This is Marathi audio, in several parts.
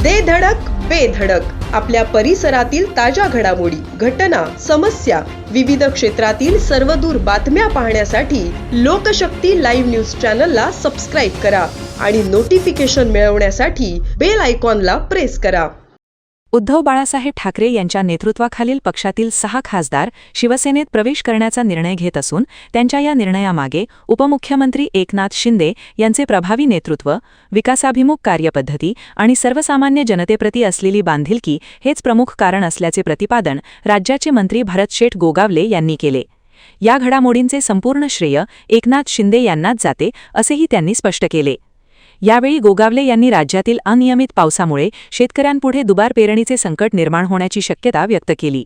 दे धडक बेधडक आपल्या परिसरातील ताज्या घडामोडी, घटना, समस्या, विविध क्षेत्रातील सर्वदूर बातम्या पाहण्यासाठी लोकशक्ती लाईव्ह न्यूज चॅनलला सबस्क्राईब करा आणि नोटिफिकेशन मिळवण्यासाठी बेल आयकॉनला प्रेस करा. उद्धव बाळासाहेब ठाकरे यांच्या नेतृत्वाखालील पक्षातील 6 खासदार शिवसेनेत प्रवेश करण्याचा निर्णय घेत असून त्यांच्या या निर्णयामागे उपमुख्यमंत्री एकनाथ शिंदे यांचे प्रभावी नेतृत्व, विकासाभिमुख कार्यपद्धती आणि सर्वसामान्य जनतेप्रती असलेली बांधिलकी हेच प्रमुख कारण असल्याचे प्रतिपादन राज्याचे मंत्री भरतशेठ गोगावले यांनी केले. या घडामोडींचे संपूर्ण श्रेय एकनाथ शिंदे यांनाच जाते असेही त्यांनी स्पष्ट केले. यावेळी गोगावले यांनी राज्यातील अनियमित पावसामुळे शेतकऱ्यांपुढे दुबार पेरणीचे संकट निर्माण होण्याची शक्यता व्यक्त केली.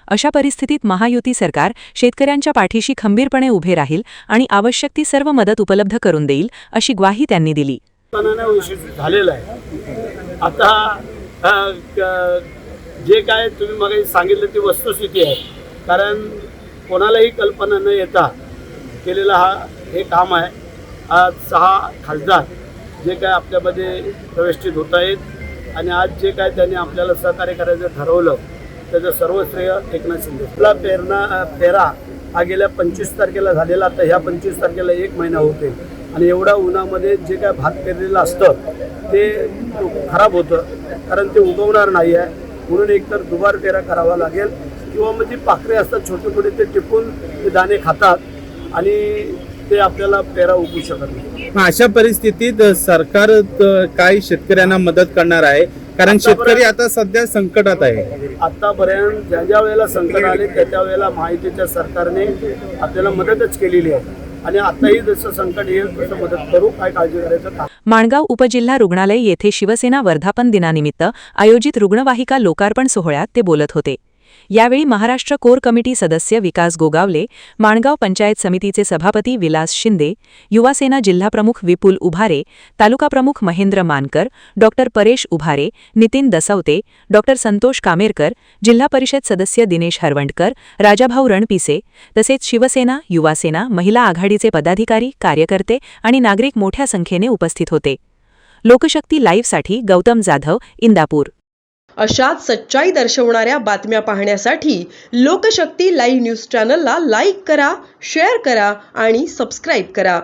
अशा परिस्थितीत महायुती सरकार शेतकऱ्यांच्या पाठीशी खंबीरपणे उभे राहील आणि आवश्यक ती सर्व मदत उपलब्ध करून देईल अशी ग्वाही त्यांनी दिली. झालेला आहे आता जे काय तुम्ही मग सांगितलं ती वस्तुस्थिती आहे. कारण कोणालाही कल्पना न येता केलेला हे काम आहे. आज 6 खासदार जे काय आपल्यामध्ये प्रवेशित होत आहेत आणि आज जे काय त्यांनी आपल्याला सहकार्य करायचं ठरवलं त्याचं सर्व श्रेय एकनाथ शिंदे. आपला पेरा हा गेल्या 25 तारखेला झालेला, तर ह्या 25 तारखेला 1 महिना होते आणि एवढा उन्हामध्ये जे काय भात पेरलेलं असतं ते खराब होतं, कारण ते उगवणार नाही आहे. म्हणून एकतर दुबार पेरा करावा लागेल किंवा मग जी पाखरे असतात छोटे मोठे ते टिपून ते दाणे खातात आणि ते आपल्याला पेरा उगवू शकत नाही. अशा परिस्थितीत सरकार काय शेतकऱ्यांना मदत करणार आहे? कारण शेतकरी आता सध्या संकटात आहे. आतापर्यंत ज्या वेळेला संकट आले त्या वेळेला महायुतीच्या सरकारने आपल्याला मदतच केलेली आहे आणि आताही जसं संकट येईल तसं मदत करू. काय काळजी करायचं. माणगाव उपजिल्हा रुग्णालय येथे शिवसेना वर्धापन दिनानिमित्त आयोजित रुग्णवाहिका लोकार्पण सोहळ्यात ते बोलत होते. यावेळी महाराष्ट्र कोर कमिटी सदस्य विकास गोगावले, माणगाव पंचायत समितीचे सभापती विलास शिंदे, युवासेना जिल्हाप्रमुख विपुल उभारे, तालुकाप्रमुख महेंद्र मानकर, डॉ परेश उभारे, नितीन दसवते, डॉ संतोष कामेरकर, जिल्हा परिषद सदस्य दिनेश हरवंडकर, राजाभाऊ रणपिसे तसेच शिवसेना, युवासेना, महिला आघाडीचे पदाधिकारी, कार्यकर्ते आणि नागरिक मोठ्या संख्येने उपस्थित होते. लोकशक्ती लाईव्हसाठी गौतम जाधव, इंदापूर. अशाच सच्चाई दर्शवणाऱ्या बातम्या पाहण्यासाठी लोकशक्ती लाईव्ह न्यूज चॅनलला लाईक करा, शेअर करा आणि सबस्क्राईब करा.